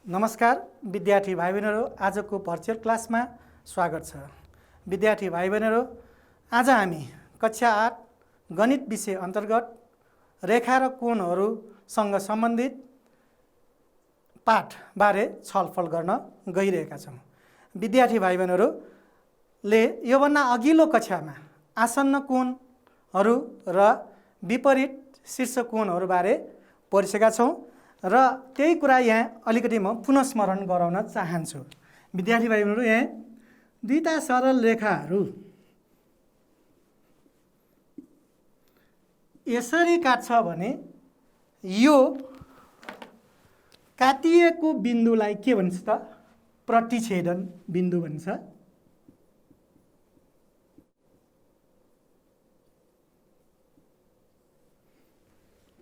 नमस्कार विद्यार्थी भाइ बहिनीहरू, आजको भर्चुअल क्लासमा स्वागत छ। विद्यार्थी भाइ बहिनीहरू, आज हामी कक्षा 8 गणित विषय अन्तर्गत रेखा र कोणहरूसँग सम्बन्धित पाठबारे छलफल गर्न गइरहेका छौँ। विद्यार्थी भाइ बहिनीहरूले योभन्दा अघिल्लो कक्षामा आसन्न कोणहरू र विपरीत शीर्ष कोणहरूबारे पढिसकेका छौँ र त्यही कुरा यहाँ अलिकति म पुनः स्मरण गराउन चाहन्छु। विद्यार्थी भाइ बहिनीहरू, यहाँ दुईटा सरल रेखाहरू यसरी काट्छ भने यो काटिएको बिन्दुलाई के भन्छ त? प्रतिच्छेदन बिन्दु भन्छ।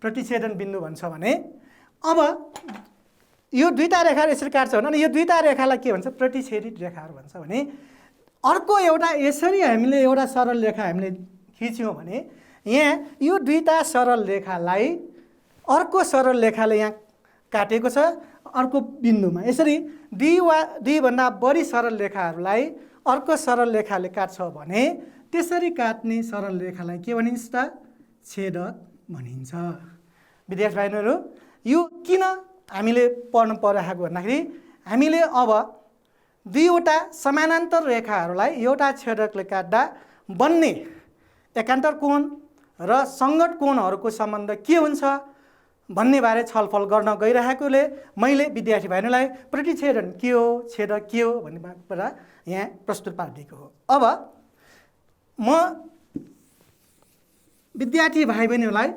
प्रतिच्छेदन बिन्दु भन्छ भने अब यो दुईटा रेखाहरू यसरी काट्छ भने अनि यो दुईटा रेखालाई के भन्छ? प्रतिच्छेदित रेखाहरू भन्छ। भने अर्को एउटा यसरी हामीले एउटा सरल रेखा हामीले खिच्यौँ भने यहाँ यो दुईटा सरल रेखालाई अर्को सरल रेखाले यहाँ काटेको छ अर्को बिन्दुमा। यसरी दुईभन्दा बढी सरल रेखाहरूलाई अर्को सरल रेखाले काट्छ भने त्यसरी काट्ने सरल रेखालाई के भनिन्छ त? छेदक भनिन्छ। विद्यार्थी भाइहरू, यो किन हामीले पढ्नु परिरहेको भन्दाखेरि हामीले अब दुईवटा समानान्तर रेखाहरूलाई एउटा छेदकले काट्दा बन्ने एकान्तर कोण र सङ्गत कोणहरूको सम्बन्ध के हुन्छ भन्ने बारे छलफल गर्न गइरहेकोले मैले विद्यार्थी भाइहरूलाई प्रतिच्छेदन के हो, छेदक के हो भन्ने कुरा यहाँ प्रस्तुत पारिदिएको हो। अब म विद्यार्थी भाइ बहिनीहरूलाई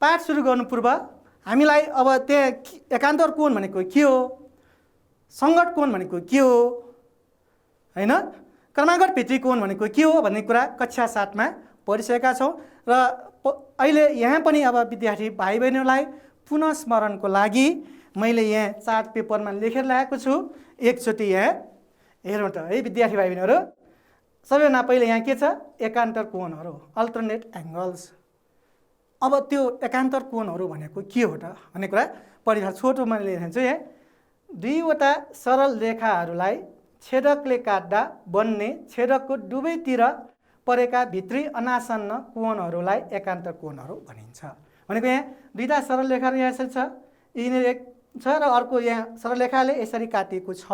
पाठ सुरु गर्नु पूर्व हामीलाई अब त्यहाँ एकान्तर कोण भनेको के हो, सङ्गत कोण भनेको के हो, हैन, क्रमागत भित्री कोण भनेको के हो भन्ने कुरा कक्षा 7 मा पढिसकेका छौँ र अहिले यहाँ पनि अब विद्यार्थी भाइ बहिनीहरूलाई पुनः स्मरणको लागि मैले यहाँ चार्ट पेपरमा लेखेर ल्याएको छु। एकचोटि यहाँ हेरौँ त है विद्यार्थी भाइ बहिनीहरू। सबैभन्दा पहिले यहाँ के छ? एकान्तर कोणहरू, अल्टरनेट एङ्गल्स। अब त्यो एकान्तर कोणहरू भनेको के हो त भन्ने कुरा परिभाषा छोटो मैले लेखेको छु। यहाँ दुईवटा सरल रेखाहरूलाई छेदकले काट्दा बन्ने छेदकको दुवैतिर परेका भित्री अनासन्न कोणहरूलाई एकान्तर कोणहरू भनिन्छ। भनेको यहाँ दुईटा सरल रेखाहरू यहाँ यसरी छ, यिनीहरू एक छ र अर्को यहाँ सरल रेखाले यसरी काटिएको छ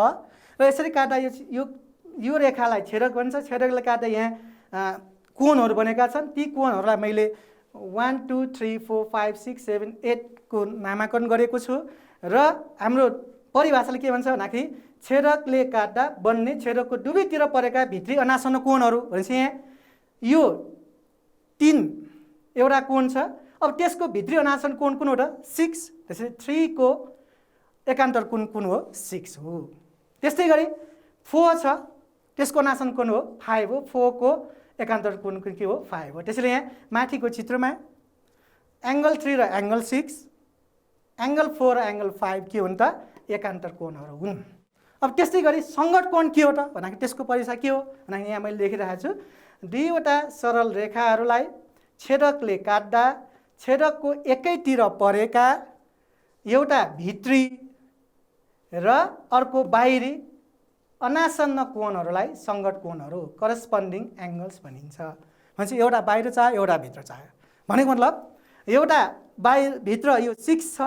र यसरी काट्दा यो रेखालाई छेदक भन्छ। छेदकले काट्दा यहाँ कोणहरू बनेका छन्। ती कोणहरूलाई मैले 1 2 3 4 5 6 7 8 को नामाकरण गरेको छु र हाम्रो परिभाषाले के भन्छ भन्दाखेरि छेदकले काट्दा बन्ने छेदकको दुवैतिर परेका भित्री अनासन्न कोणहरू भनेपछि यहाँ यो 3 एउटा कोण छ। अब त्यसको भित्री अनासन्न कोण कुन हो त? 6। त्यसैले 3 को एकान्तर कोण कुन हो? 6 हो। त्यस्तै गरी 4 छ, त्यसको अनासन्न कोण हो? 5 हो। 4 को एकान्तर कोण के हो? 5 हो। त्यसैले यहाँ माथिको चित्रमा एङ्गल 3 र एङ्गल 6, एङ्गल 4 र एङ्गल 5 के हुन् त? एकान्तर कोणहरू हुन्। अब त्यस्तै गरी सङ्गत कोण के हो त भन्दाखेरि त्यसको परिभाषा के हो भन्दाखेरि यहाँ मैले लेखिरहेको छु। दुईवटा सरल रेखाहरूलाई छेदकले काट्दा छेदकको एकैतिर परेका एउटा भित्री र अर्को बाहिरी अनासन्न कोणहरूलाई सङ्गत कोणहरू, करस्पन्डिङ एङ्गल्स भनिन्छ। भनेपछि एउटा बाहिर चाह्यो एउटा भित्र चाह्यो भनेको मतलब एउटा भित्र यो 6 छ,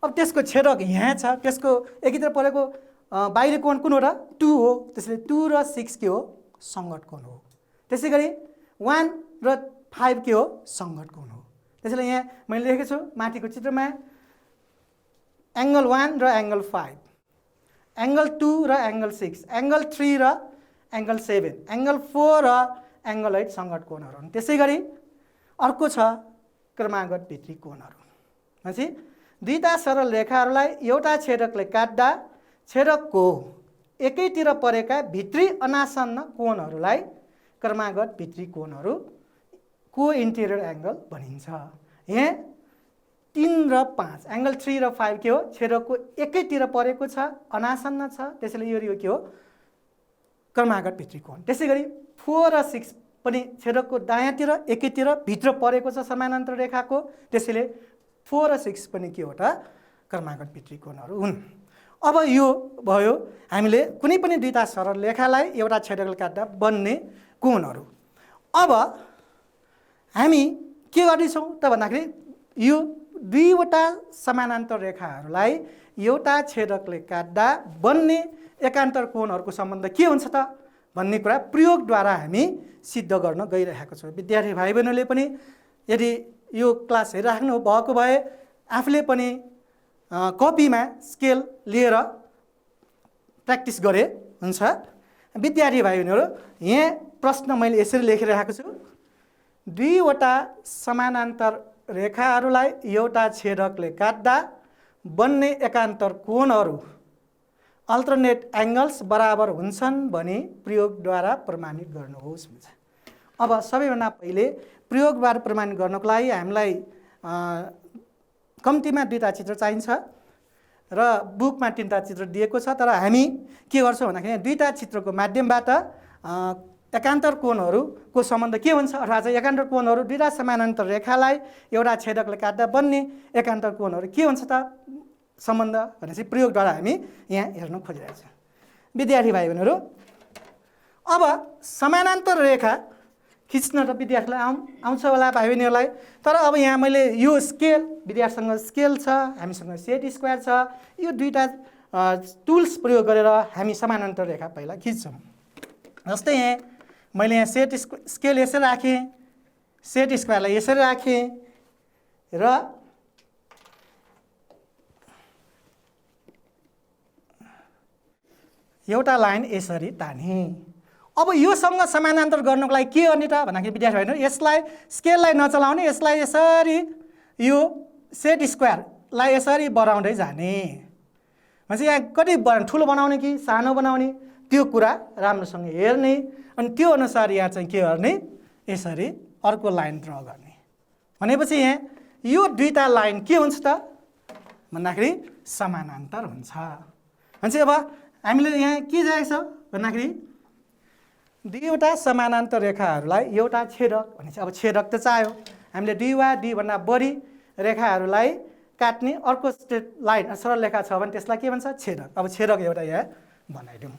अब त्यसको छेदक यहाँ छ, त्यसको एकैतिर परेको बाहिरी कोण कुन हो र? 2 हो। त्यसैले 2 र 6 के हो? सङ्गत कोण हो। त्यसै गरी 1 र 5 के हो? सङ्गत कोण हो। त्यसैले यहाँ मैले लेखेको छु माथिको चित्रमा एङ्गल 1 र एङ्गल 5, एङ्गल 2 र एङ्गल 6, एङ्गल 3 र एङ्गल 7, एङ्गल 4 र एङ्गल 8 सङ्गत कोणहरू हुन्। त्यसै गरी अर्को छ क्रमागत भित्री कोणहरू। भनेपछि दुईटा सरल रेखाहरूलाई एउटा छेदकले काट्दा छेदकको एकैतिर परेका भित्री अनासन्न कोणहरूलाई क्रमागत भित्री कोणहरू, को इन्टेरियर एङ्गल भनिन्छ। यहाँ 3 र 5, एङ्गल 3 र 5 के हो? छेदकको एकैतिर परेको छ, अनासन्न छ, त्यसैले यो के हो? क्रमागत भित्री कोण। त्यसै गरी 4 र 6 पनि छेदकको दायाँतिर एकैतिर भित्र परेको छ समानान्तर रेखाको, त्यसैले 4 र 6 पनि के हो त? क्रमागत भित्री कोणहरू हुन्। अब यो भयो हामीले कुनै पनि दुईटा सरल रेखालाई एउटा छेदकले काट्दा बन्ने कोणहरू। अब हामी के गर्दैछौँ त भन्दाखेरि यो दुईवटा समानान्तर रेखाहरूलाई एउटा छेदकले काट्दा बन्ने एकान्तर कोणहरूको सम्बन्ध के हुन्छ त भन्ने कुरा प्रयोगद्वारा हामी सिद्ध गर्न गइरहेको छौँ। विद्यार्थी भाइ बहिनीले पनि यदि यो क्लास हेरिराख्नु भएको भए आफूले पनि कपीमा स्केल लिएर प्र्याक्टिस गरे हुन्छ। विद्यार्थी भाइ बहिनीहरू यहाँ प्रश्न मैले यसरी लेखिरहेको छु, दुईवटा समानान्तर रेखाहरूलाई एउटा छेदकले काट्दा बन्ने एकान्तर कोणहरू अल्टरनेट एङ्गल्स बराबर हुन्छन् भनी प्रयोगद्वारा प्रमाणित गर्नुहोस् भन्छ। अब सबैभन्दा पहिले प्रयोगद्वारा प्रमाणित गर्नको लागि हामीलाई कम्तीमा दुईटा चित्र चाहिन्छ र बुकमा तीनटा चित्र दिएको छ। तर हामी के गर्छौँ भन्दाखेरि दुईटा चित्रको माध्यमबाट एकान्तर कोणहरूको सम्बन्ध के हुन्छ अथवा चाहिँ एकान्तर कोणहरू दुईटा समानान्तर रेखालाई एउटा छेदकले काट्दा बन्ने एकान्तर कोणहरू के हुन्छ त सम्बन्ध भनेपछि प्रयोगद्वारा हामी यहाँ हेर्न खोजिरहेको छौँ। विद्यार्थी भाइ बहिनीहरू अब समानान्तर रेखा खिच्न त विद्यार्थीलाई आउँछ होला भाइ बहिनीहरूलाई। तर अब यहाँ मैले यो स्केल विद्यार्थीसँग स्केल छ, हामीसँग सेट स्क्वायर छ, यो दुईटा टुल्स प्रयोग गरेर हामी समानान्तर रेखा पहिला खिच्छौँ। जस्तै यहाँ मैले यहाँ सेट स्केल यसरी राखेँ, सेट स्क्वायरलाई यसरी राखेँ र एउटा लाइन यसरी ताने। अब योसँग समानान्तर गर्नको लागि के गर्ने त भन्दाखेरि विद्यार्थी भाइहरू यसलाई स्केललाई नचलाउने, यसलाई यसरी यो सेट स्क्वायरलाई यसरी बढाउँदै जाने। भनेपछि यहाँ कति ठुलो बनाउने कि सानो बनाउने त्यो कुरा राम्रोसँग हेर्ने अनि त्यो अनुसार यहाँ चाहिँ के गर्ने यसरी अर्को लाइन ड्र गर्ने। भनेपछि यहाँ यो दुईटा लाइन के हुन्छ त भन्दाखेरि समानान्तर हुन्छ। भनेपछि अब हामीले यहाँ के चाहिएको छ भन्दाखेरि दुईवटा समानान्तर रेखाहरूलाई एउटा छेदक भनेपछि अब छेदक त चाहियो, हामीले दुई वा दुईभन्दा बढी रेखाहरूलाई काट्ने अर्को स्ट्रेट लाइन सरल रेखा छ भने त्यसलाई के भन्छ छेदक। अब छेदक एउटा यहाँ बनाइदिउँ।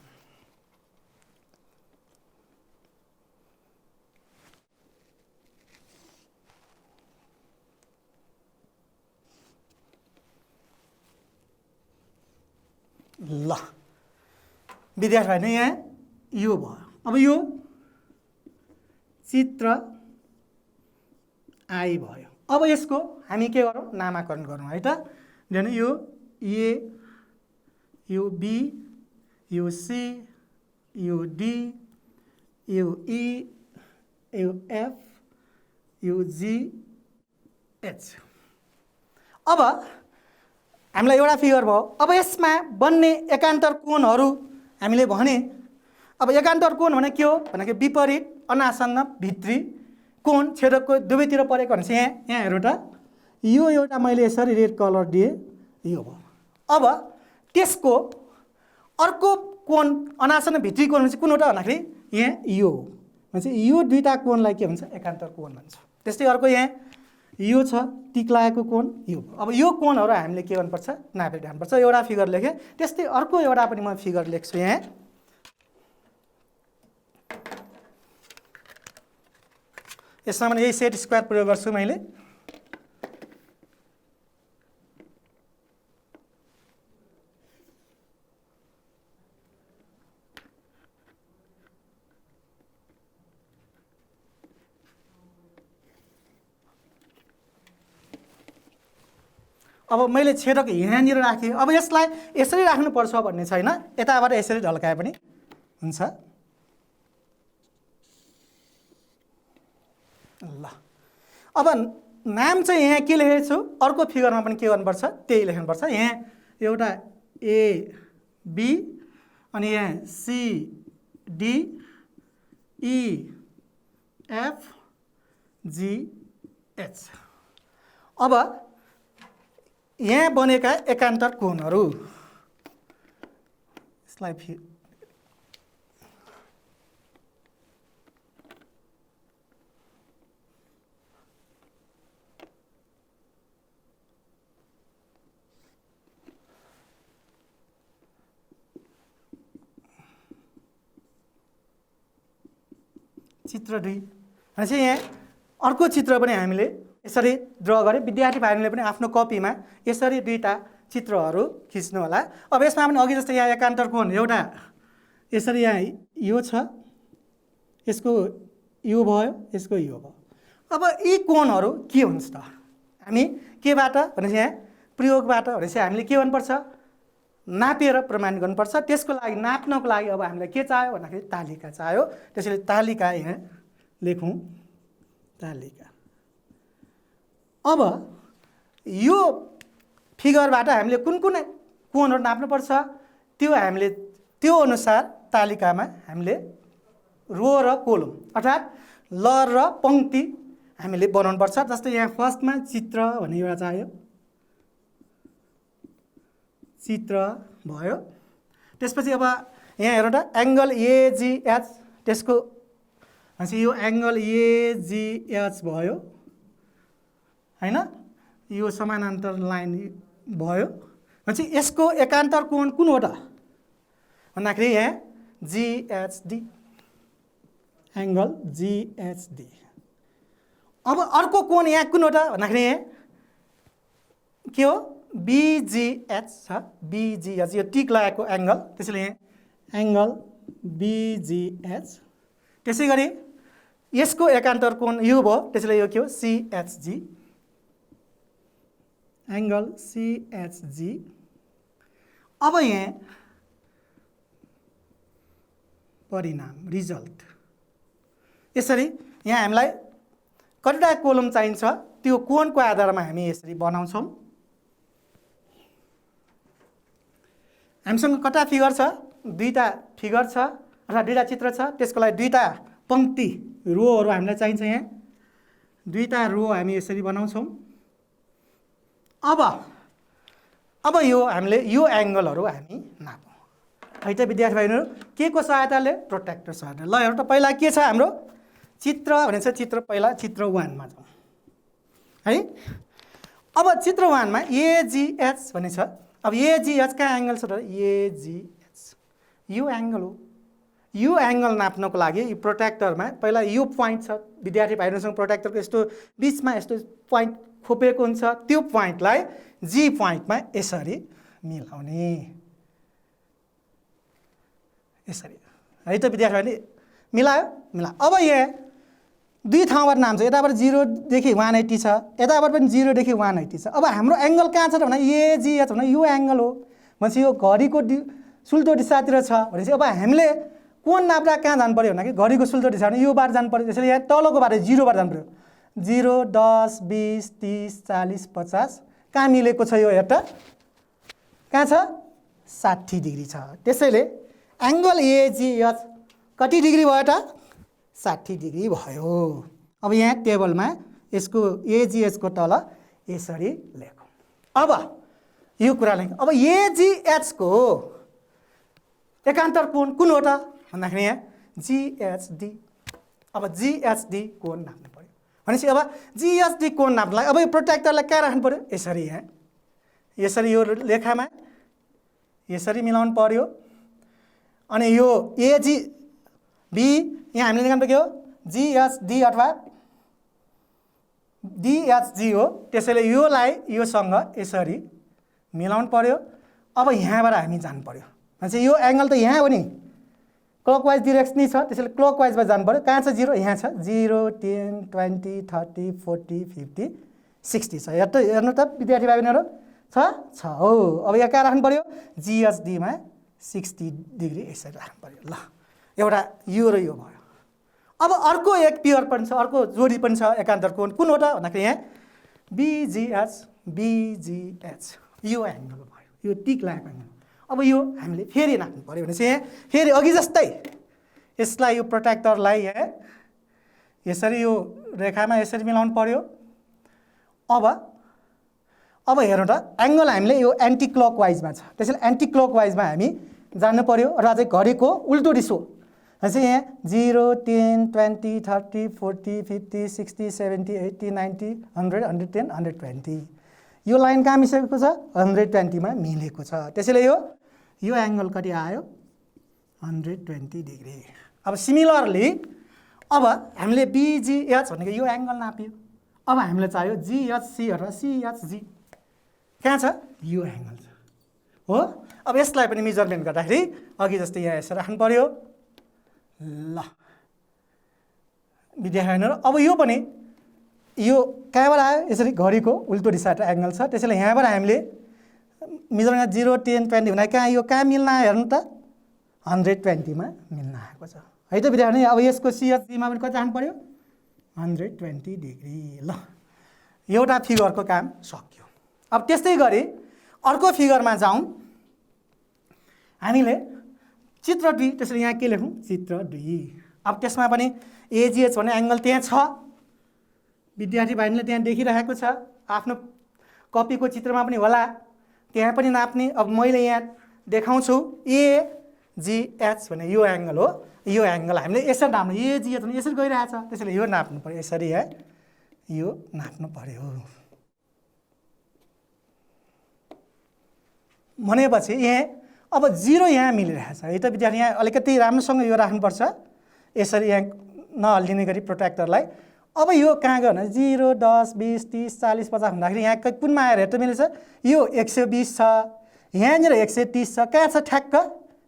ल विद्यार्थी भाइ यहाँ यो भयो। अब यो चित्र आई भयो। अब यसको हामी के गरौँ नामाकरण गरौँ है त। यो ए, यो बी, यो सी, यो डी, यो ई, यो एफ, यो जी, एच। अब हामीलाई एउटा फिगर भयो। अब यसमा बन्ने एकान्तर कोणहरू हामीले भने अब एकान्तर कोण भने के हो भन्दाखेरि विपरीत अनासन्न भित्री कोण छेदकको दुवैतिर परेको भनेपछि यहाँ हेर्नु त यो एउटा मैले यसरी रेड कलर दिएँ यो भयो। अब त्यसको अर्को कोण अनासन्न भित्री कोण भनेपछि कुन हो त भन्दाखेरि यहाँ यो हो। भनेपछि यो दुईटा कोणलाई के भन्छ एकान्तर कोण भन्छ। त्यस्तै अर्को यहाँ यो छ टिक लागेको कोण यो। अब यो कोणहरू हामीले के गर्नुपर्छ नापेर ध्यानुपर्छ। एउटा फिगर लेखेँ, त्यस्तै अर्को एउटा पनि म फिगर लेख्छु यहाँ। यसमा पनि यही सेट स्क्वायर प्रयोग गर्छु मैले। अब मैले छेदक यहाँनिर राखेँ। अब यसलाई यसरी राख्नुपर्छ भन्ने छैन, यताबाट यसरी ढल्काए पनि हुन्छ। ल अब नाम चाहिँ यहाँ के लेखेको छु, अर्को फिगरमा पनि के गर्नुपर्छ त्यही लेख्नुपर्छ। यहाँ एउटा ए बी अनि यहाँ C D E F G H. अब यहाँ बनेका एकान्तर कोणहरू यसलाई चित्र 2 भनेपछि यहाँ अर्को चित्र पनि हामीले यसरी ड्र गरे। विद्यार्थी भाइहरूले पनि आफ्नो कपीमा यसरी दुईटा चित्रहरू खिच्नु होला। अब यसमा पनि अघि जस्तै यहाँ एकान्तर कोण एउटा यसरी यहाँ यो छ, यसको यो भयो, यसको यो भयो। अब यी कोणहरू के हुन्छ त? हामी केबाट भनेपछि यहाँ प्रयोगबाट भनेपछि हामीले के गर्नुपर्छ? नापेर प्रमाण गर्नुपर्छ। त्यसको लागि नाप्नको लागि अब हामीलाई के चाहियो भन्दाखेरि तालिका चाहियो। त्यसैले तालिका यहाँ लेखौँ, तालिका। अब यो फिगरबाट हामीले कुन कुन कोणहरू नाप्नुपर्छ त्यो हामीले त्यो अनुसार तालिकामा हामीले रो र कोलम अर्थात् लहर र पङ्क्ति हामीले बनाउनुपर्छ। जस्तै यहाँ फर्स्टमा चित्र भन्ने एउटा चाहियो, चित्र भयो। त्यसपछि अब यहाँ हेर्नु त एङ्गल एजिएच, त्यसको भनेपछि यो एङ्गल एजिएच भयो हैन, यो समानान्तर लाइन भयो। भनेपछि यसको एकान्तर कोण कुन हो त भन्दाखेरि यहाँ जिएचडी, एङ्गल जिएचडी। अब अर्को कोण यहाँ कुन हो त भन्दाखेरि यहाँ के हो? बिजिएच छ, बिजिएच यो टिक लगाएको एङ्गल, त्यसैले यहाँ एङ्गल बिजिएच। त्यसै गरी यसको एकान्तर कोण यो भयो, त्यसैले यो के हो? सिएचजी, एङ्गल सिएचजी। अब यहाँ परिणाम रिजल्ट यसरी यहाँ हामीलाई कतिवटा कोलम चाहिन्छ त्यो कोणको आधारमा हामी यसरी बनाउँछौँ। हामीसँग कता फिगर छ? दुईटा फिगर छ अथवा दुईटा चित्र छ। त्यसको लागि दुईटा पङ्क्ति रोहरू हामीलाई चाहिन्छ। यहाँ दुईटा रो हामी यसरी बनाउँछौँ। अब यो हामीले यो एङ्गलहरू हामी नापौँ है त विद्यार्थी भाइहरू। के को सहायताले? प्रोट्र्याक्टर सहायता। ल हेर्नु त पहिला के छ हाम्रो चित्र भनेको छ। चित्र पहिला चित्र 1 मा जाउँ है। अब चित्र 1 मा एजिएच भन्ने छ। अब एजिएच कहाँ एङ्गल छ त? एजिएच यो एङ्गल हो। यो एङ्गल नाप्नको लागि यो प्रोट्र्याक्टरमा पहिला यो पोइन्ट छ। विद्यार्थी भाइहरूसँग प्रोट्र्याक्टरको यस्तो बिचमा यस्तो पोइन्ट खोपेको हुन्छ। त्यो पोइन्टलाई जी पोइन्टमा यसरी मिलाउने, यसरी है त विद्यार्थी भाइले मिलायो। अब यहाँ दुई ठाउँबाट नाप्छ। यताबाट 0 देखि 180 छ, यताबाट पनि 0 देखि 180 छ। अब हाम्रो एङ्गल कहाँ छ त भन्दा एजिएच भन्दा यो एङ्गल हो। भनेपछि यो घडीको सुल्टो दिशातिर छ। भनेपछि अब हामीले कोण नाप्दा कहाँ जानु पर्यो भन्दाखेरि घडीको सुल्टो दिशा भने यो बाटो जानु पर्यो। त्यसैले यहाँ तलको बाटो 0 बाट जानु पर्यो। 0, 10, 20, 30, 40, 50 कहाँ मिलेको छ? यो हेर त कहाँ छ? 60 डिग्री छ। त्यसैले एङ्गल एजिएच कति डिग्री भयो त? 60 डिग्री भयो। अब यहाँ टेबलमा यसको एजिएचको तल यसरी लेखौँ। अब यो कुरा लेखौँ। अब एजिएचको एकान्तर कोण कुन हो त भन्दाखेरि यहाँ जिएचडी। अब जिएचडी कोण नाप्नु पर्यो। भनेपछि अब जिएचडी कोण नाप्नलाई अब यो प्रोट्र्याक्टरलाई कहाँ राख्नु पर्यो? यसरी यहाँ यसरी यो लेखामा यसरी मिलाउनु पर्यो। अनि यो एजी बी यहाँ हामीले लेख्नु के हो? जिएचडी अथवा डिएचजी हो। त्यसैले योलाई योसँग यसरी मिलाउनु पर्यो। अब यहाँबाट हामी जानु पर्यो। भनेपछि यो एङ्गल त यहाँ हो नि, क्लकवाइज डिरेक्सनै छ। त्यसैले क्लकवाइजमा जानु पर्यो। कहाँ छ 0? यहाँ छ। 0, 10, 20, 30, 40, 50, 60 छ। हेर्नु त विद्यार्थी भाइबहिनीहरू छ हो। अब यहाँ कहाँ राख्नु पर्यो? जिएचडीमा 60 डिग्री यसरी राख्नु पर्यो। ल एउटा यो र यो भयो। अब अर्को एक पेयर पनि छ, अर्को जोडी पनि छ एकान्तर कोण कुन हो त भन्दाखेरि यहाँ बिजिएच, बिजिएच यो एङ्गल भयो। यो टिक लागेको एङ्गल। अब यो हामीले फेरि नाप्नु पर्यो। भनेपछि यहाँ फेरि अघि जस्तै यसलाई यो प्रोट्र्याक्टरलाई यहाँ यसरी यो रेखामा यसरी मिलाउनु पर्यो। अब हेर्नु त एङ्गल हामीले यो एन्टी क्लकवाइजमा छ। त्यसैले एन्टी क्लकवाइजमा हामी जानु पर्यो र चाहिँ घडीको उल्टो दिशो। भनेपछि यहाँ 0, 10, 20, 30, 40, 50, 60, 70, 80, 90, 100, 110, 120 यो लाइन कहाँ मिलेको छ? 120 मा मिलेको छ। त्यसैले यो एङ्गल कति आयो? 120 डिग्री। अब सिमिलरली अब हामीले BGH भनेको यो एङ्गल नाप्यो। अब हामीलाई चाहियो GHC र CHG कहाँ छ यो एङ्गल छ हो। अब यसलाई पनि मेजरमेन्ट गर्दाखेरि अघि जस्तै यहाँ यसरी राख्नु पर्यो। ल विद्यार्थीहरू अब यो पनि यो कहाँबाट आयो यसरी घडीको उल्टो दिशाबाट एङ्गल छ त्यसैले यहाँबाट हामीले मेजरमेन्ट 0 10 20 हुँदा कहाँ यो कहाँ मिल्न आयो हेर्नु त 120 मा मिल्न आएको छ है त विद्यार्थी। अब यसको CHG मा पनि कति राख्नु पर्यो 120 डिग्री। ल एउटा फिगरको काम सक्यो। अब त्यस्तै गरी अर्को फिगरमा जाउँ हामीले चित्र 2 त्यसैले यहाँ के लेखौँ चित्र 2। अब त्यसमा पनि AGH भन्ने एङ्गल त्यहाँ छ विद्यार्थी भाइले त्यहाँ देखिरहेको छ आफ्नो कपीको चित्रमा पनि होला त्यहाँ पनि नाप्ने। अब मैले यहाँ देखाउँछु AGH भने यो एङ्गल हो। यो एङ्गल हामीले यसरी नाप्नु AGH भने यसरी गइरहेछ त्यसैले यो नाप्नु पर्यो यसरी है यो नाप्नु पर्यो भनेपछि यहाँ अब 0 यहाँ मिलिरहेछ है त विद्यार्थी। यहाँ अलिकति राम्रोसँग यो राख्नुपर्छ यसरी यहाँ नहल्लिने गरी प्रोट्र्याक्टरलाई। अब यो कहाँ गयो भने 0 10 20 30 40 50 हुँदाखेरि यहाँ कुनमा आएर हेर्नु मिलेछ यो 120 छ यहाँनिर 130 छ कहाँ छ ठ्याक्क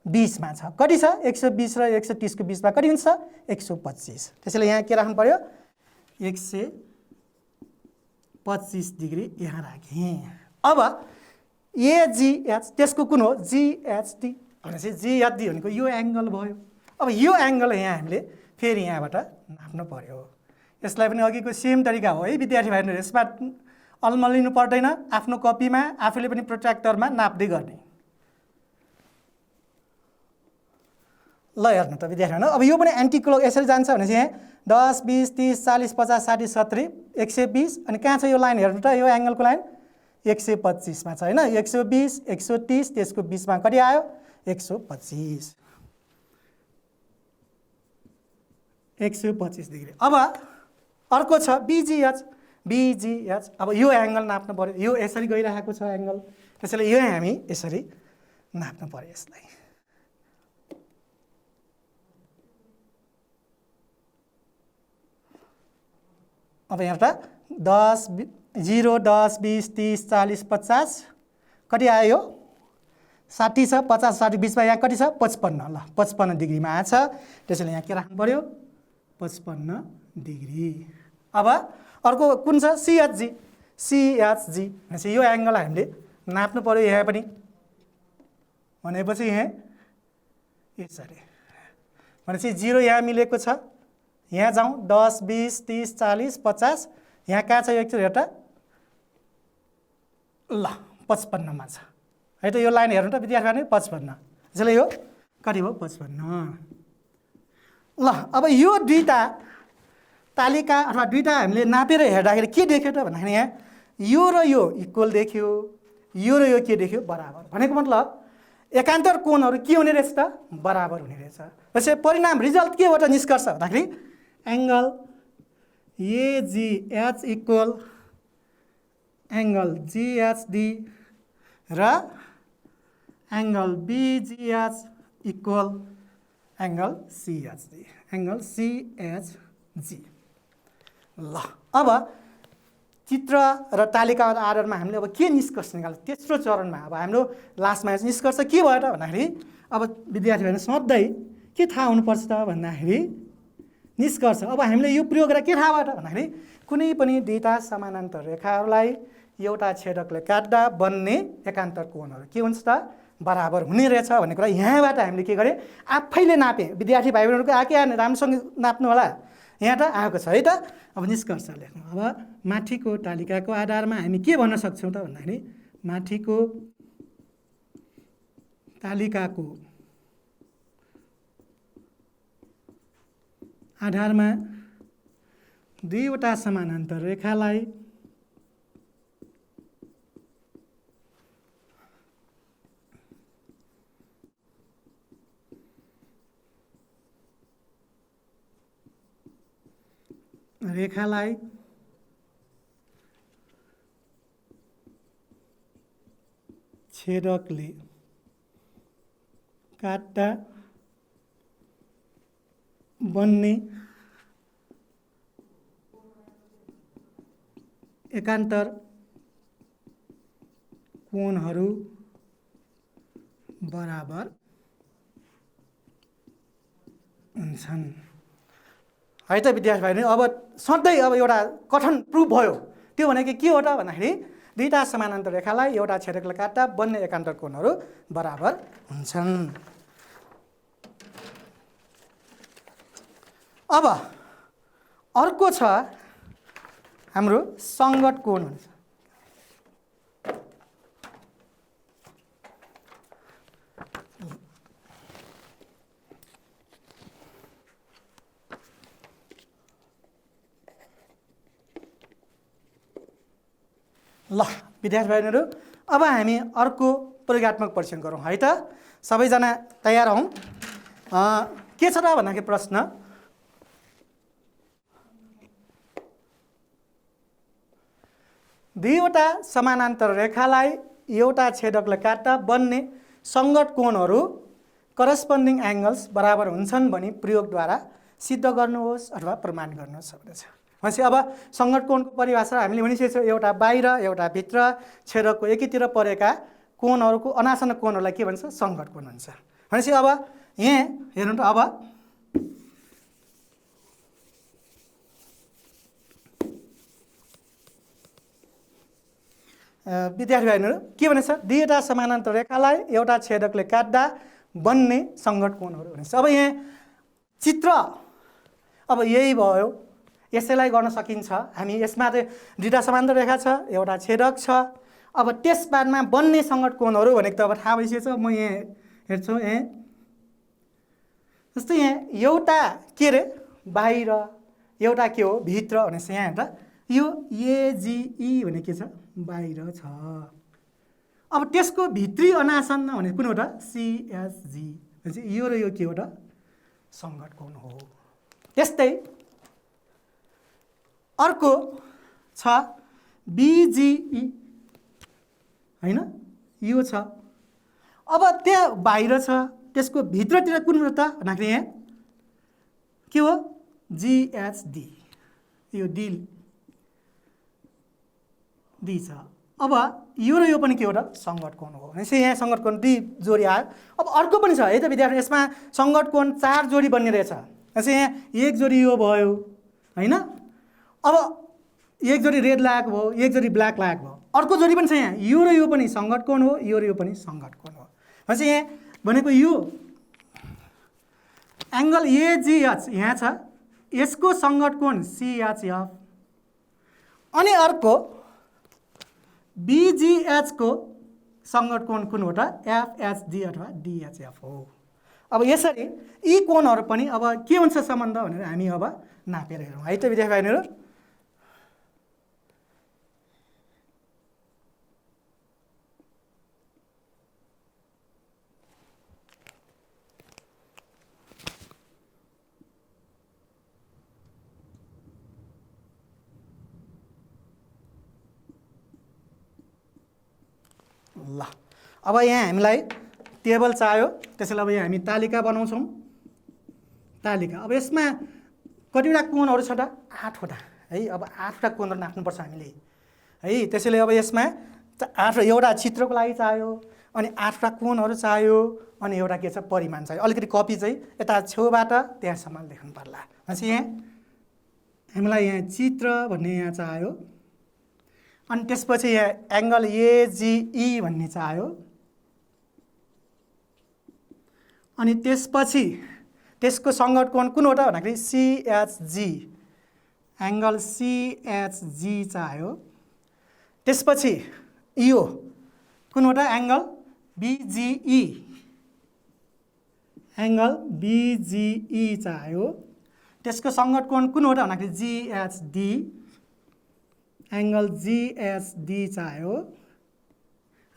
20 मा छ। कति छ 120 र 130 को बीचमा कति हुन्छ 125। त्यसैले यहाँ के राख्नु पर्यो 125 डिग्री यहाँ राखेँ। अब AGH त्यसको कुन हो GHD भनेपछि GHD भनेको यो एङ्गल भयो। अब यो एङ्गल यहाँ हामीले फेरि यहाँबाट नाप्नु पर्यो। यसलाई पनि अघिको सेम तरिका हो है विद्यार्थी भाइहरू। यसमा अल्मलिनु पर्दैन आफ्नो कपीमा आफूले पनि प्रोट्र्याक्टरमा नाप्दै गर्ने। ल हेर्नु त विद्यार्थीहरू अब यो पनि एन्टी क्लक यसरी जान्छ भनेपछि यहाँ 10 20 30 40 50 60 70 120 अनि कहाँ छ यो लाइन हेर्नु त यो एङ्गलको लाइन 125 मा छ हैन 120 130 त्यसको बीचमा कति आयो 125 डिग्री। अब अर्को छ BGH अब यो एङ्गल नाप्नु पर्यो यो यसरी गइरहेको छ एङ्गल त्यसैले यो हामी यसरी नाप्नु पर्यो यसलाई। अब यहाँबाट 10 0 10 20 30 40 50 कति आयो 60 छ 50 60 बीचमा यहाँ कति छ 55 ल 55 डिग्रीमा आछ त्यसैले यहाँ के राख्नु पर्यो 55 डिग्री। अब अर्को कुन छ CHG भनेपछि यो एङ्गल हामीले नाप्नु पर्यो यहाँ पनि भनेपछि यहाँ यसरी भनेपछि 0 यहाँ मिलेको छ यहाँ जाउँ 10 20 30 40 50 यहाँ कहाँ छ एउटा ल 55 मा छ है त यो लाइन हेर्नु त विद्यार्थीहरु 55 त्यसैले यो कति भयो 55। ल अब यो दुईटा तालिका अथवा दुईटा हामीले नापेर हेर्दाखेरि के देख्यो त भन्दाखेरि यहाँ यो र यो इक्वल देख्यो यो र यो के देख्यो बराबर भनेको मतलब एकान्तर कोणहरू के हुने रहेछ त बराबर हुने रहेछ। त्यसै परिणाम रिजल्ट केबाट निष्कर्ष भन्दाखेरि angle AGH equal angle GHD र angle BGH equal angle CHG। ल अब चित्र र तालिकाको आधारमा हामीले अब के निष्कर्ष निकाल्छ तेस्रो चरणमा अब हाम्रो लास्टमा निष्कर्ष के भयो त भन्दाखेरि अब विद्यार्थीहरुले सधैँ के थाहा हुनुपर्छ त भन्दाखेरि निष्कर्ष अब हामीले यो प्रयोग गरेर के थाहा भयो त भन्दाखेरि कुनै पनि दुईटा समानान्तर रेखाहरूलाई एउटा छेदकले काट्दा बन्ने एकान्तर कोणहरू के हुन्छ त बराबर हुने रहेछ भन्ने कुरा यहाँबाट हामीले के गरे आफैले नापे विद्यार्थी भाइबहरुको आके राम्रोसँग नाप्नु होला यहाँ त आएको छ है त। अब निष्कर्ष लेख्नु अब माथिको तालिकाको आधारमा हामी के भन्न सक्छौँ त भन्दाखेरि माथिको तालिकाको आधारमा दुईवटा समानान्तर रेखालाई छेदकले काट्दा बन्ने एकान्तर कोणहरू बराबर हुन्छन्। है त विद्यार्थी भाइ, अब सधैँ अब एउटा कथन प्रुफ भयो। त्यो भनेको के हो त भन्दाखेरि दुईटा समानान्तर रेखालाई एउटा छेदकले काट्दा बन्ने एकान्तर कोणहरू बराबर हुन्छन्। अब अर्को छ हाम्रो सङ्गत कोण भन्छ। ल विद्यार्थी भाइहरू, अब हामी अर्को प्रयोगात्मक परीक्षण गरौँ है त। सबैजना तयार हौँ। के छ त भन्दाखेरि प्रश्न, दुईवटा समानान्तर रेखालाई एउटा छेदकले काट्दा बन्ने सङ्गत कोणहरू करस्पोन्डिङ एङ्गल्स बराबर हुन्छन् भनी प्रयोगद्वारा सिद्ध गर्नुहोस् अथवा प्रमाण गर्नुहोस् भनेको छ। भनेपछि अब सङ्गत कोणको परिभाषा हामीले भनिसकेको छौँ, एउटा बाहिर एउटा भित्र छेदकको एकीतिर परेका कोणहरूको अनासन कोणहरूलाई के भन्छ? सङ्गत कोण भन्छ। भनेपछि अब यहाँ हेर्नु त, अब विद्यार्थी भाइहरू के भनेछ? दुईवटा समानान्तर रेखालाई एउटा छेदकले काट्दा बन्ने सङ्गत कोणहरू भनेछ। अब यहाँ चित्र अब यही भयो, यसैलाई गर्न सकिन्छ। हामी यसमा चाहिँ दुईवटा समानान्तर रेखा छ, एउटा छेदक छ। अब त्यसबादमा बन्ने सङ्गत कोणहरू भनेको त अब थाहा भइसकेछ। म यहाँ हेर्छु, यहाँ जस्तै यहाँ एउटा के अरे बाहिर, एउटा के हो भित्र भनेपछि यहाँ हेर्दा यो एजिई भने के छ? बाहिर छ। अब त्यसको भित्री अनासन भने कुन हो त? सिएसजी भनेपछि यो र यो के हो त? सङ्गत कोण हो। त्यस्तै अर्को छ बिजिई होइन, यो छ। अब त्यहाँ बाहिर छ, त्यसको भित्रतिर कुन हो त भन्दाखेरि यहाँ के हो? जिएचडी, यो डी छ। अब यो र यो पनि के हो त? सङ्गत कोण हो। भनेपछि यहाँ सङ्गत कोण दुई जोडी आयो। अब अर्को पनि छ है त विद्यार्थी, यसमा सङ्गत कोण 4 जोडी बन्ने रहेछ। भनेपछि यहाँ एक जोडी यो भयो होइन, अब एक जोडी रेड लागेको भयो, एक जोडी ब्ल्याक लागेको भयो। अर्को जोडी पनि छ यहाँ, यो र यो पनि सङ्गत कोण हो, यो र यो पनि सङ्गत कोण हो। भनेपछि यहाँ भनेको यो एङ्गल एजिएच यहाँ छ, यसको सङ्गत कोण सिएचएफ। अनि अर्को बिजिएचको सङ्गत कोण कुन हो त? एफएचडी अथवा डिएचएफ हो। अब यसरी यी कोणहरू पनि अब के हुन्छ सम्बन्ध भनेर हामी अब नापेर हेरौँ है त विद्यार्थी भाइहरू। ल अब यहाँ हामीलाई टेबल चाहियो, त्यसैले अब यहाँ हामी तालिका बनाउँछौँ। तालिका अब यसमा कतिवटा कोणहरू छ त? 8वटा है। अब 8वटा कोणहरू नाप्नुपर्छ हामीले है। त्यसैले अब यसमा 8 एउटा चित्रको लागि चाहियो, अनि 8वटा कोणहरू चाहियो, अनि एउटा के छ? परिमाण चाहियो। अलिकति कपी चाहिँ यता छेउबाट त्यहाँसम्म लेख्नु पर्ला। भनेपछि यहाँ हामीलाई यहाँ चित्र भन्ने यहाँ चाहियो, अनि त्यसपछि यहाँ एङ्गल एजिई भन्ने चाहियो, अनि त्यसपछि त्यसको सङ्गत कोण कुन हो त भन्दाखेरि सिएचजी, एङ्गल सिएचजी चाहियो। त्यसपछि यो कुन हो त? एङ्गल बिजिई, एङ्गल बिजिई चाहियो। त्यसको सङ्गत कोण कुन हो त भन्दाखेरि जिएचडी, एङ्गल जिएचडी चाहियो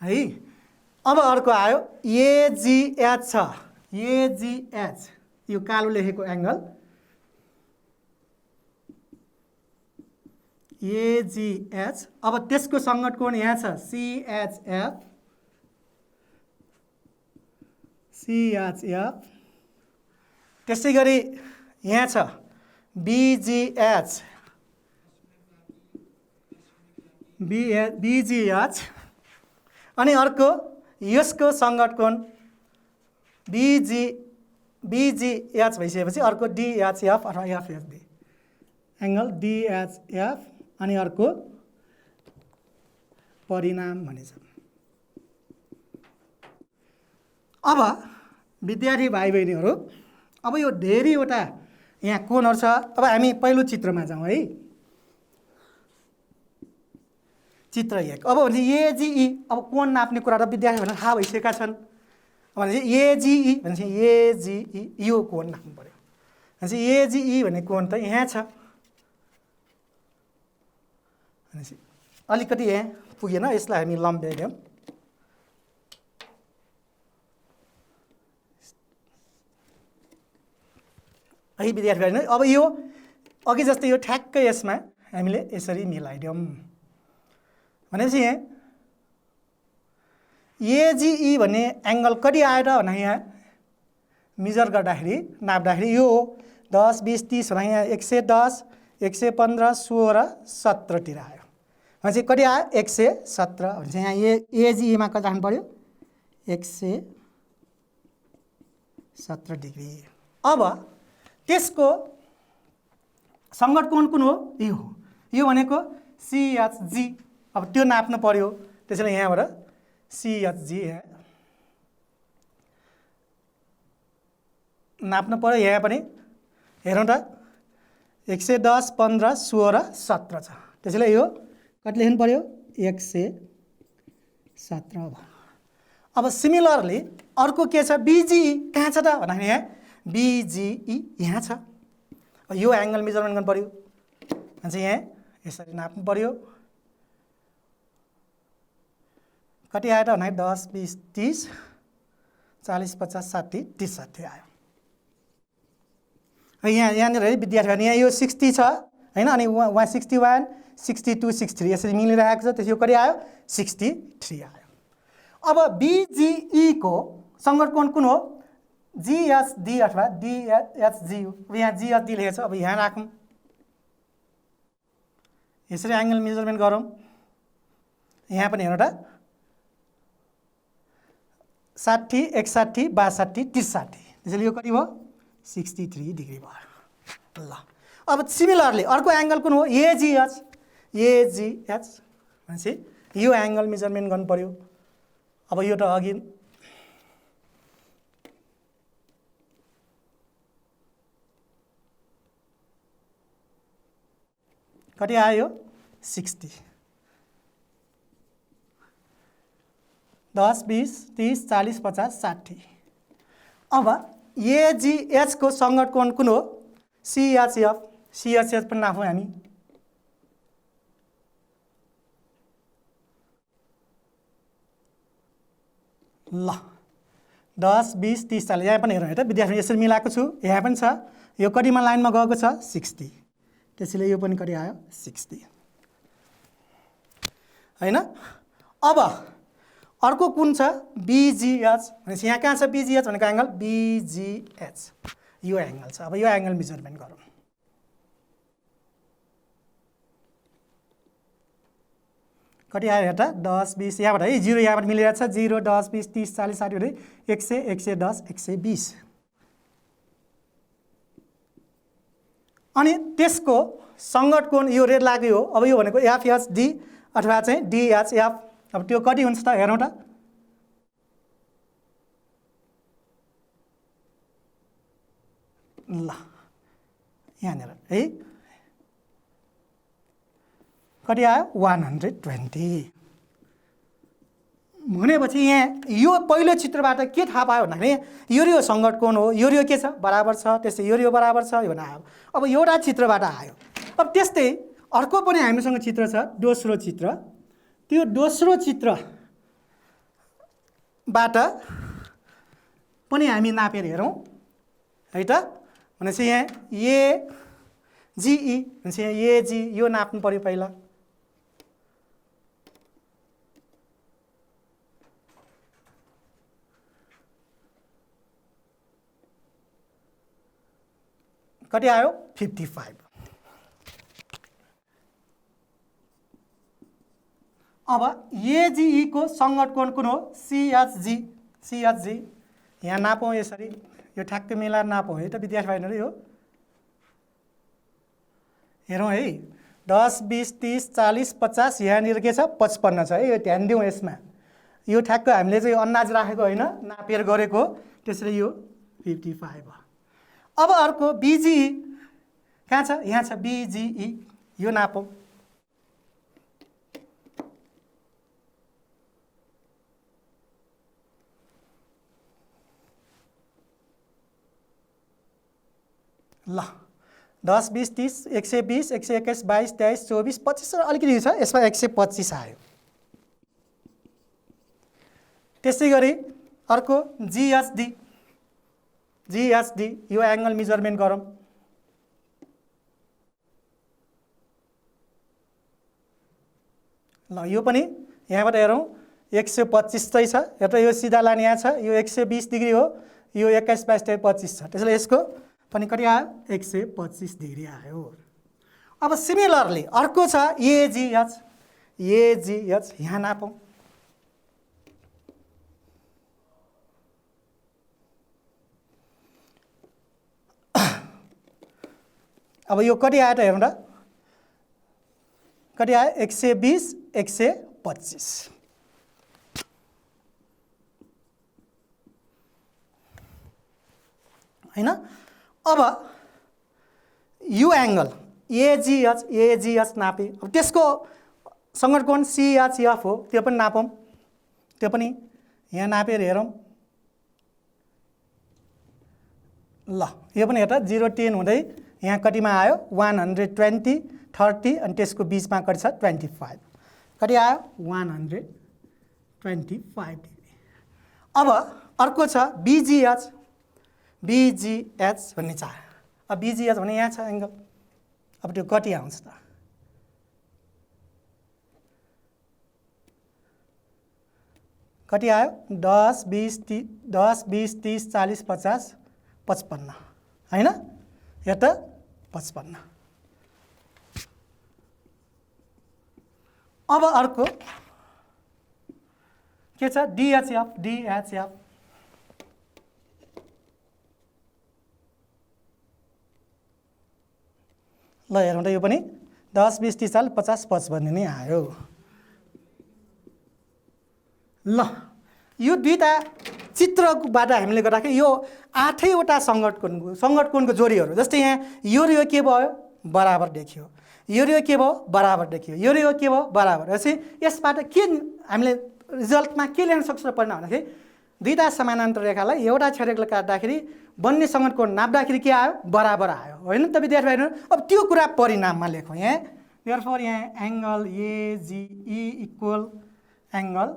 है। अब अर्को आयो एजिएच छ, एजिएच यो कालो लेखेको एङ्गल एजिएच। अब त्यसको सङ्गत कोण यहाँ छ सिएचएफ, सिएचएफ। त्यसै गरी यहाँ छ बिजिएच, बिजिएच अनि अर्को यसको सङ्गत कोण बिजिएच भइसकेपछि अर्को डिएचएफ अथवा एफएचडी एङ्गल डिएचएफ अनि अर्को परिणाम भनिन्छ। अब विद्यार्थी भाइ बहिनीहरू अब यो धेरैवटा यहाँ कोणहरू छ। अब हामी पहिलो चित्रमा जाउँ है। चित्र 1 अब भने एजिई अब कोण नाप्ने कुरा त विद्यार्थीहरूलाई थाहा भइसकेका छन्। भनेपछि एजिई भनेपछि एजिई यो कोण नाप्नु पर्यो। भनेपछि एजिई भन्ने कोण त यहाँ छ भनेपछि अलिकति यहाँ पुगेन, यसलाई हामी लम्ब्यायौँ। है विद्यार्थी अब यो अघि जस्तै यो ठ्याक्कै यसमा हामीले यसरी मिलाइदियौँ भनेपछि यहाँ एजिई भन्ने एङ्गल कति आयो त भन्दा यहाँ मेजर गर्दाखेरि नाप्दाखेरि यो 10 20 30 भन्दा यहाँ 110 115 16 17 तिर आयो। भनेपछि कति आयो 117 भनेपछि यहाँ एजिईमा कति राख्नु पर्यो 117 डिग्री। अब त्यसको सङ्गत कोण कुन हो यो भनेको सिएचजी। अब त्यो नाप्नु पर्यो, त्यसैले यहाँबाट सिएचजी यहाँ नाप्नु पर्यो। यहाँ पनि हेरौँ त 110 15 16 17 छ, त्यसैले यो कति लेख्नु पर्यो 117। अब सिमिलरली अर्को के छ बिजिई कहाँ छ त भन्दाखेरि यहाँ बिजिई यहाँ छ। यो एङ्गल मेजरमेन्ट गर्नु पर्यो भनेपछि यहाँ यसरी नाप्नु पर्यो। कति आयो त भन्दाखेरि 10 20 30 40 50 60 63 आयो। यहाँनिर है विद्यार्थीहरू यहाँ यो 60 छ होइन, अनि वहाँ 61 62 63 यसरी मिलिरहेको छ, त्यसो यो कति आयो 63 आयो। अब बिजिई को सङ्गत कोण कुन हो जिएचडी अथवा डिएचजी हो। अब यहाँ जिएचडी लेखेको छ, अब यहाँ राखौँ यसरी एङ्गल मेजरमेन्ट गरौँ। यहाँ पनि हेर्नु त 60 61 62 63 त्यसैले यो कति भयो 63 डिग्री भयो। ल अब सिमिलरली अर्को एङ्गल कुन हो एजिएच भनेपछि यो एङ्गल मेजरमेन्ट गर्नु पर्यो। अब यो त अघि कति आयो 60 10 20 30 40 50 60। अब एजिएच को सङ्गत कोण कुन हो सिएचएफ पनि नाफौँ हामी। ल 10 20 30 40 यहाँ पनि हेरौँ त विद्यार्थी यसरी मिलाएको छु। यहाँ पनि छ, यो कतिमा लाइनमा गएको छ 60, त्यसैले यो पनि कति आयो 60 होइन। अब अर्को कुन छ बिजिएच भनेपछि यहाँ कहाँ छ बिजिएच भनेको एङ्गल बिजिएच यो एङ्गल छ। अब यो एङ्गल मेजरमेन्ट गरौँ। कति आयो हेर्दा 10 20 यहाँबाट है 0 यहाँबाट मिलिरहेको छ 0 10 20 30 40 60 हुँदै 100 110 120 अनि त्यसको सङ्गत कोण यो रेड लाग्यो हो। अब यो भनेको एफएचडी अथवा चाहिँ डिएचएफ। अब त्यो कति हुन्छ त हेरौँ त। ल यहाँनिर है कति आयो 120 भनेपछि यहाँ यो पहिलो चित्रबाट के थाहा पायो भन्दाखेरि यो सङ्गत कोण हो, यो के छ बराबर छ, त्यस्तै यो बराबर छ यो आयो। अब एउटा चित्रबाट आयो। अब त्यस्तै अर्को पनि हामीसँग चित्र छ दोस्रो चित्र। त्यो दोस्रो चित्रबाट पनि हामी नापेर हेरौँ है त। भनेपछि यहाँ एजिई भनेपछि यहाँ एजी यो नाप्नु पर्यो पहिला। कति आयो 55। अब एजिई को सङ्गत कोण कुन हो? सिएचजी। सिएचजी यहाँ नापौँ यसरी, यो ठ्याक्कै मिलाएर नापौँ है त विद्यार्थी भाइहरू। यो हेरौँ है, 10 20 30 40 50 यहाँनिर के छ 55 छ है। यो ध्यान दिउँ यसमा, यो ठ्याक्क हामीले चाहिँ अन्दाज राखेको होइन, नापेर गरेको, त्यसरी यो 55 भयो। अब अर्को बिजिई कहाँ छ? यहाँ छ बिजिई, यो नापौँ। ल 10 20 30 120 121 22 23 24 25 अलिकति छ, यसमा 125 आयो। त्यसै गरी अर्को जिएचडी। जिएचडी यो एङ्गल मेजरमेन्ट गरौँ। ल यो पनि यहाँबाट हेरौँ 125 चाहिँ छ, हेर्दा यो सिधा लाइन यहाँ छ, यो 120 डिग्री हो, यो 21 22 25 छ, त्यसैले यसको पनि कति आयो? 125 डिग्री आयो। अब सिमिलरली अर्को छ एजिएच। एजिएच यहाँ नापौँ। अब यो कति आयो त हेरौँ त, कति आयो? 120 125 हैन। अब यो एङ्गल एजिएच नापे, अब त्यसको सङ्गत कोण सिएचएफ हो, त्यो पनि नापौँ। त्यो पनि यहाँ नापेर हेरौँ। ल यो पनि हेर्दा 0 10 हुँदै यहाँ कतिमा आयो? 120 30 अनि त्यसको बिचमा कति छ? 25। कति आयो? 125 डिग्री। अब अर्को छ बिजिएच। बिजिएच भन्ने छ। अब बिजिएच भने यहाँ छ एङ्गल, अब त्यो कति आउँछ त? कति आयो? 10 20 30 40 50 55 हैन, यो त 55। अब अर्को के छ? डिएचएफ। डिएचएफ ल हेरौँ त, यो पनि 10 20 30 40 50 55 नै आयो। ल यो दुईटा चित्रबाट हामीले गर्दाखेरि यो 8वटा सङ्गत कोणको जोडीहरू, जस्तै यहाँ यो र यो के भयो? बराबर देखियो। यो र यो के भयो? बराबर देखियो। यो र यो के भयो? बराबर। यसबाट के हामीले रिजल्टमा के ल्याउन सक्छौँ परिणाम भन्दाखेरि, दुईटा समानान्तर रेखालाई एउटा छेदकले काट्दाखेरि बन्ने सङ्गत कोण नाप्दाखेरि के आयो? बराबर आयो, होइन त विद्यार्थी भाइहरू? अब त्यो कुरा परिणाममा लेखौँ यहाँ। देयरफोर यहाँ एङ्गल एजिई इक्वल एङ्गल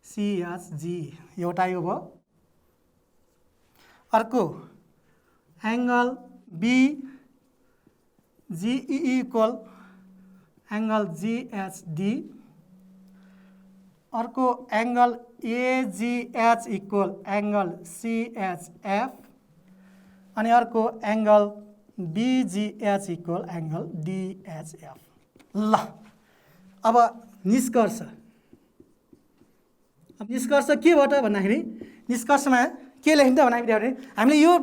सिएचजी, एउटा यो भयो। अर्को एङ्गल बिजिई इक्वल एङ्गल जिएचडी। अर्को एङ्गल एजिएच इक्वल एङ्गल सिएचएफ। अनि अर्को एङ्गल बिजिएच इक्वल एङ्गल डिएचएफ। ल अब निष्कर्ष। अब निष्कर्ष के भयो त भन्दाखेरि, निष्कर्षमा के लेखिन्छ भन्दाखेरि हामीले यो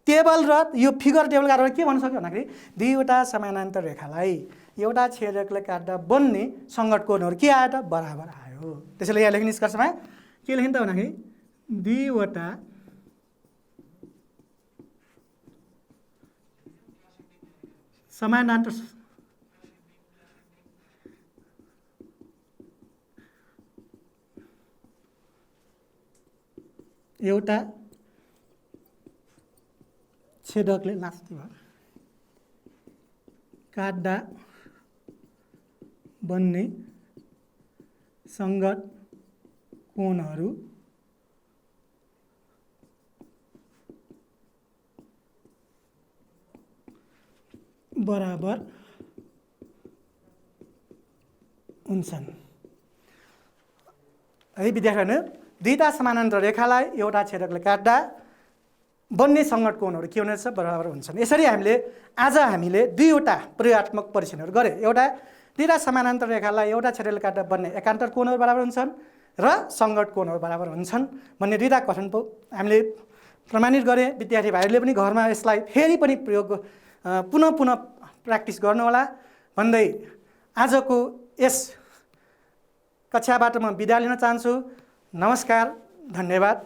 टेबल र यो फिगर टेबल काटेर के भन्न सक्यो भन्दाखेरि, दुईवटा समानान्तर रेखालाई एउटा छेदकले काट्दा बन्ने सङ्गत कोणहरू के आयो त? बराबर आयो। त्यसैले यहाँ लेख्ने निष्कर्षमा के लेखिन्छ भन्दाखेरि, दुईवटा समानान्तर एउटा छेदकले काट्दा बन्ने सङ्गत कोणहरू बराबर हुन्छन्। है विद्यार्थीहरू, दुईटा समानान्तर रेखालाई एउटा छेदकले काट्दा बन्ने सङ्गत कोणहरू के हुनेछ? बराबर हुन्छन्। यसरी हामीले आज दुईवटा प्रयोगात्मक परीक्षणहरू गरे। एउटा दुईवटा समानान्तर रेखालाई एउटा छेदले काट्दा बन्ने एकान्तर कोणहरू बराबर हुन्छन् र सङ्गत कोणहरू बराबर हुन्छन् भन्ने दुईवटा कथन हामीले प्रमाणित गरे। विद्यार्थी भाइहरूले पनि घरमा यसलाई फेरि पनि प्रयोग पुनः प्र्याक्टिस गर्नुहोला भन्दै आजको यस कक्षाबाट म बिदा लिन चाहन्छु। नमस्कार, धन्यवाद।